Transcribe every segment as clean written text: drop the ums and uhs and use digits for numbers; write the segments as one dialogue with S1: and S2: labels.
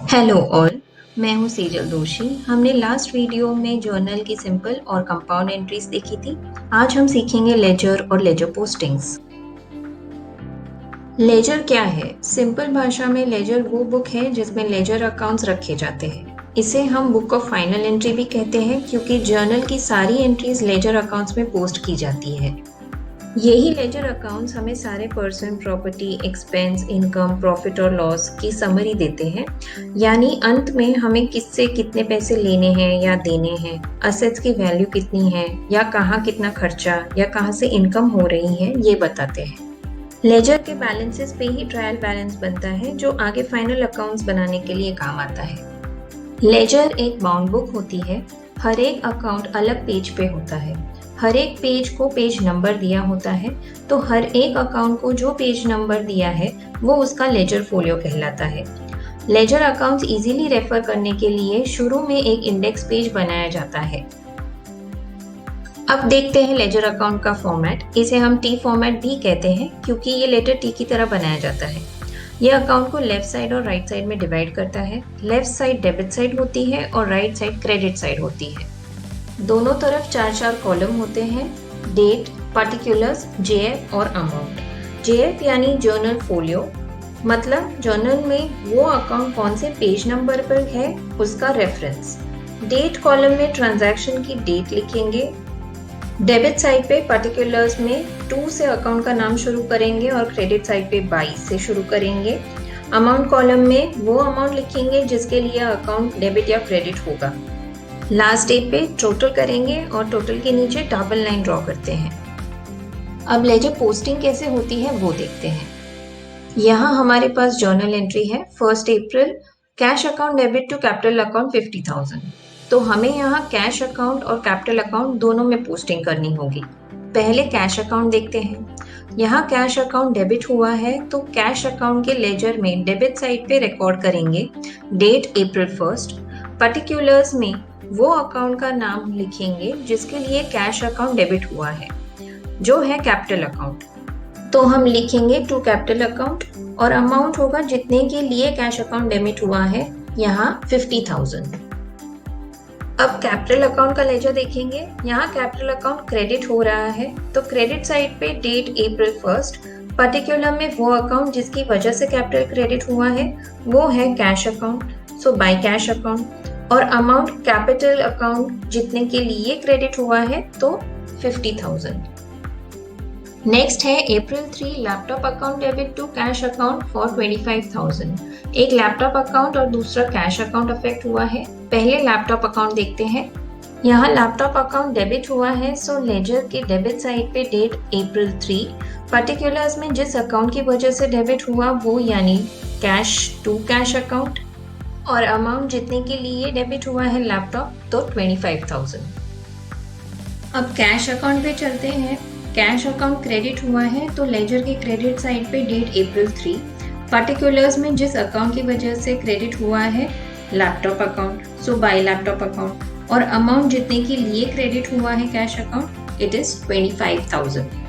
S1: Hello all, मैं हूँ सेजल दोषी। हमने लास्ट वीडियो में जर्नल की सिंपल और कंपाउंड एंट्रीज देखी थी। आज हम सीखेंगे लेजर और लेजर पोस्टिंग्स। लेजर क्या है? सिंपल भाषा में लेजर वो बुक है जिसमें लेजर अकाउंट्स रखे जाते हैं। इसे हम बुक ऑफ फाइनल एंट्री भी कहते हैं क्योंकि जर्नल की सारी एंट्रीज लेजर अकाउंट्स में पोस्ट की जाती है। यही लेजर अकाउंट्स हमें सारे person, property, expense, income, profit और लॉस की समरी देते हैं। यानी अंत में हमें किससे कितने पैसे लेने हैं या देने हैं, असेट्स की वैल्यू कितनी है या कहाँ कितना खर्चा या कहाँ से इनकम हो रही है, ये बताते हैं। लेजर के बैलेंसेस पे ही ट्रायल बैलेंस बनता है जो आगे फाइनल अकाउंट्स बनाने के लिए काम आता है। लेजर एक बाउंड बुक होती है। हर एक अकाउंट अलग पेज पे होता है। हर एक पेज को पेज नंबर दिया होता है, तो हर एक अकाउंट को जो पेज नंबर दिया है वो उसका लेजर फोलियो कहलाता है। लेजर अकाउंट्स इजीली रेफर करने के लिए शुरू में एक इंडेक्स पेज बनाया जाता है। अब देखते हैं लेजर अकाउंट का फॉर्मेट। इसे हम टी फॉर्मेट भी कहते हैं क्योंकि ये लेटर टी की तरह बनाया जाता है। यह अकाउंट को लेफ्ट साइड और राइट साइड में डिवाइड करता है। लेफ्ट साइड डेबिट साइड होती है और राइट साइड क्रेडिट साइड होती है। दोनों तरफ चार चार कॉलम होते हैं: डेट, पार्टिकुलर्स, जेएफ और अमाउंट। जेएफ यानी जर्नल फोलियो, मतलब जर्नल में वो अकाउंट कौन से पेज नंबर पर है उसका रेफरेंस। डेट कॉलम में ट्रांजैक्शन की डेट लिखेंगे। डेबिट साइड पे पार्टिकुलर्स में 2 से अकाउंट का नाम शुरू करेंगे और क्रेडिट साइड पे 22 से शुरू करेंगे। अमाउंट कॉलम में वो अमाउंट लिखेंगे जिसके लिए अकाउंट डेबिट या क्रेडिट होगा। लास्ट डेट पे टोटल करेंगे और टोटल के नीचे डबल लाइन ड्रॉ करते हैं। अब लेजर पोस्टिंग कैसे होती है वो देखते हैं। यहाँ हमारे पास जर्नल एंट्री है 1 April, cash account debit to capital account 50,000। तो हमें यहाँ कैश अकाउंट और कैपिटल अकाउंट दोनों में पोस्टिंग करनी होगी। पहले कैश अकाउंट देखते हैं। यहाँ कैश अकाउंट डेबिट हुआ है तो कैश अकाउंट के लेजर में डेबिट साइड पे रिकॉर्ड करेंगे डेट अप्रैल 1। पर्टिकुलर्स में वो अकाउंट का नाम लिखेंगे जिसके लिए कैश अकाउंट डेबिट हुआ है, जो है कैपिटल अकाउंट। तो हम लिखेंगे टू कैपिटल अकाउंट और अमाउंट होगा जितने के लिए कैश अकाउंट डेबिट हुआ है, यहाँ 50,000। अब कैपिटल अकाउंट का लेजर देखेंगे। यहाँ कैपिटल अकाउंट क्रेडिट हो रहा है तो क्रेडिट साइड पे डेट अप्रैल 1। पर्टिकुलर में वो अकाउंट जिसकी वजह से कैपिटल क्रेडिट हुआ है वो है cash account, so by cash account. और अमाउंट कैपिटल अकाउंट जितने के लिए क्रेडिट हुआ है तो 50,000। नेक्स्ट है April 3 laptop account debit to cash account for 25,000। एक लैपटॉप अकाउंट और दूसरा कैश अकाउंट अफेक्ट हुआ है। पहले लैपटॉप अकाउंट देखते हैं। यहाँ लैपटॉप अकाउंट डेबिट हुआ है सो लेजर के डेबिट साइड पे डेट अप्रैल 3। पर्टिकुलर्स में जिस अकाउंट की वजह से डेबिट हुआ वो यानी कैश टू कैश अकाउंट, और अमाउंट जितने के लिए डेबिट हुआ है लैपटॉप तो 25,000। अब कैश अकाउंट पे चलते हैं। कैश अकाउंट क्रेडिट हुआ है तो लेजर के क्रेडिट साइड पे डेट अप्रैल 3। पर्टिकुलर्स में जिस अकाउंट की वजह से क्रेडिट हुआ है लैपटॉप अकाउंट, सो बाय लैपटॉप अकाउंट, और अमाउंट जितने के लिए क्रेडिट हुआ है कैश अकाउंट इट इज 25,000।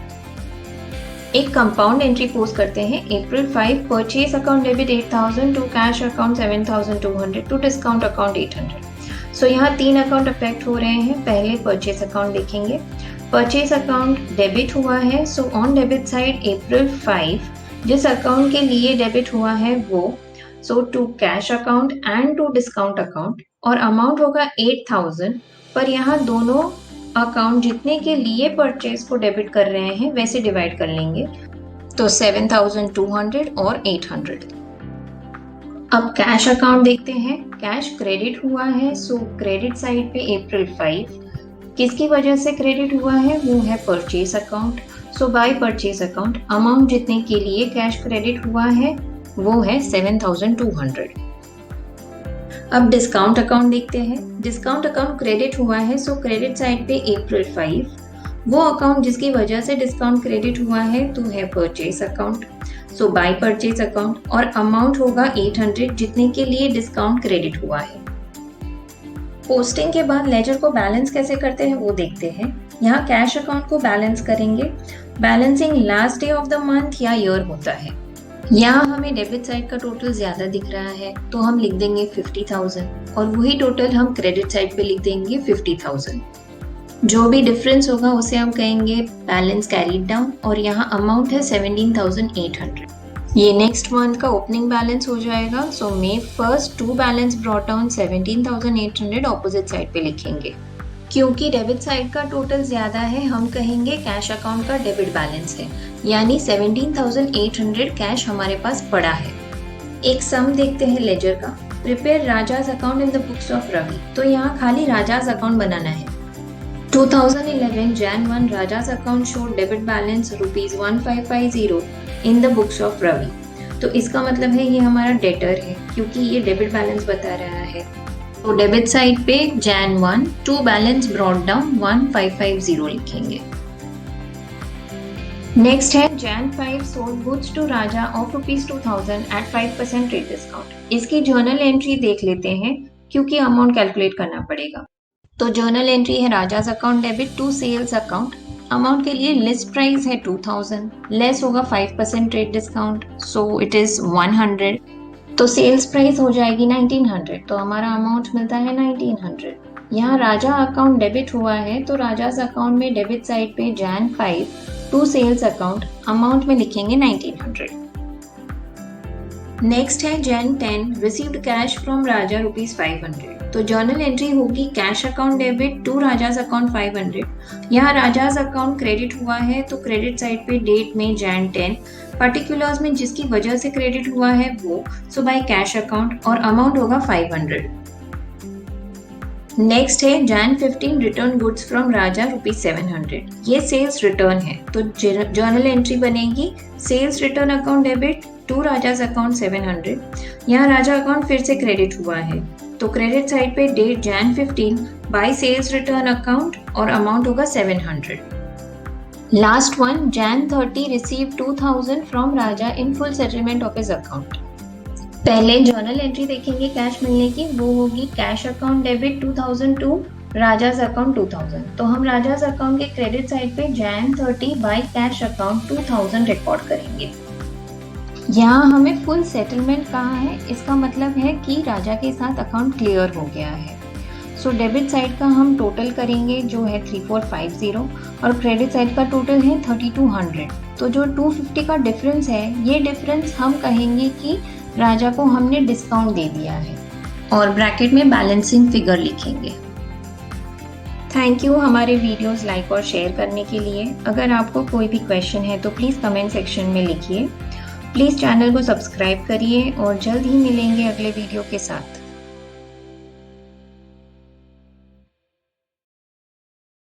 S1: एक कंपाउंड एंट्री पोस्ट करते हैं। April 5 purchase account debit 8,000 to cash account 7,200 to discount account 800। So यहाँ 3 अकाउंट अफेक्ट हो रहे हैं। पहले परचेज अकाउंट देखेंगे। परचेज अकाउंट डेबिट हुआ है so on debit side April 5 जिस अकाउंट के लिए डेबिट हुआ है वो, so to cash account and to discount account, और अमाउंट होगा 8,000। पर यहाँ दोनों अकाउंट जितने के लिए परचेज को डेबिट कर रहे हैं वैसे डिवाइड कर लेंगे, तो 7,200 और 800। अब कैश अकाउंट देखते हैं। कैश क्रेडिट हुआ है सो क्रेडिट साइड पे अप्रैल 5 किसकी वजह से क्रेडिट हुआ है वो है purchase account, so by purchase account. Amount जितने के लिए कैश क्रेडिट हुआ है वो है 7,200। अब डिस्काउंट अकाउंट देखते हैं। डिस्काउंट अकाउंट क्रेडिट हुआ है सो क्रेडिट साइड पे अप्रैल 5 वो अकाउंट जिसकी वजह से डिस्काउंट क्रेडिट हुआ है तो है purchase account, so by purchase account, और अमाउंट होगा 800 जितने के लिए डिस्काउंट क्रेडिट हुआ है। पोस्टिंग के बाद लेजर को बैलेंस कैसे करते हैं वो देखते हैं। यहाँ कैश अकाउंट को बैलेंस करेंगे। Balancing last day of the month या ईयर होता है। यहाँ हमें डेबिट साइड का टोटल ज्यादा दिख रहा है तो हम लिख देंगे 50,000 और वही टोटल हम क्रेडिट साइड पे लिख देंगे 50,000। जो भी डिफरेंस होगा उसे हम कहेंगे बैलेंस कैरीड डाउन और यहाँ अमाउंट है 17,800। ये नेक्स्ट मंथ का ओपनिंग बैलेंस हो जाएगा। So May first to balance brought down 17,800 opposite side पे लिखेंगे। क्योंकि डेबिट साइड का टोटल ज्यादा है हम कहेंगे कैश अकाउंट का डेबिट बैलेंस है, यानी 17,800 कैश हमारे पास पड़ा है। एक सम देखते हैं लेजर का। Prepare Raja's account in the books of Ravi. तो यहाँ खाली राजाज अकाउंट बनाना है। 2011 Jan 1 Raja's account showed debit balance ₹1550 in the books of Ravi। तो इसका मतलब है ये हमारा डेटर है क्योंकि ये डेबिट बैलेंस बता रहा है। तो डेबिट साइड पे Jan 1 to balance brought down 1550 लिखेंगे। नेक्स्ट है Jan 5 sold goods to Raja of ₹2,000 at 5% rate discount। इसकी जर्नल एंट्री देख लेते हैं क्योंकि अमाउंट कैलकुलेट करना पड़ेगा। तो जर्नल एंट्री है Raja's account debit to sales account. Amount के लिए लिस्ट प्राइस है 2000, लेस होगा 5% rate discount, so it is 100। तो सेल्स प्राइस हो जाएगी 1900, तो हमारा अमाउंट मिलता है 1900। यहाँ राजा अकाउंट डेबिट हुआ है तो राजाज अकाउंट में डेबिट साइड पे Jan 5 to sales account amount में लिखेंगे 1900। नेक्स्ट है Jan 10 received cash from Raja ₹500। तो जर्नल एंट्री होगी cash account debit to Raja's account 500। यहाँ राजाज अकाउंट क्रेडिट हुआ है तो क्रेडिट साइड पे डेट में Jan 10, पर्टिकुलर्स में जिसकी वजह से क्रेडिट हुआ है वो, सो बाय कैश अकाउंट और अमाउंट होगा 500। नेक्स्ट है Jan 15 return goods from Raja ₹700। ये सेल्स रिटर्न है तो जर्नल एंट्री बनेगी sales return account debit to Raja's account 700। यहाँ राजा अकाउंट फिर से क्रेडिट हुआ है तो क्रेडिट साइड पे date Jan 15 by sales return account और अमाउंट होगा 700। Last one Jan 30 receive 2000 from Raja in full settlement of his account. पहले जर्नल एंट्री देखेंगे कैश मिलने की, वो होगी cash account debit 2000 to Raja's account 2000। तो हम राजाज अकाउंट के क्रेडिट साइड पे Jan 30 by cash account 2000 record करेंगे। यहाँ हमें फुल सेटलमेंट कहा है, इसका मतलब है कि राजा के साथ अकाउंट क्लियर हो गया है। सो डेबिट साइड का हम टोटल करेंगे जो है 3450 और क्रेडिट साइड का टोटल है 3200। तो जो 250 का डिफरेंस है ये डिफरेंस हम कहेंगे कि राजा को हमने डिस्काउंट दे दिया है और ब्रैकेट में बैलेंसिंग फिगर लिखेंगे। थैंक यू हमारे वीडियोस लाइक और शेयर करने के लिए। अगर आपको कोई भी क्वेश्चन है तो प्लीज़ कमेंट सेक्शन में लिखिए। प्लीज़ चैनल को सब्सक्राइब करिए और जल्द ही मिलेंगे अगले वीडियो के साथ।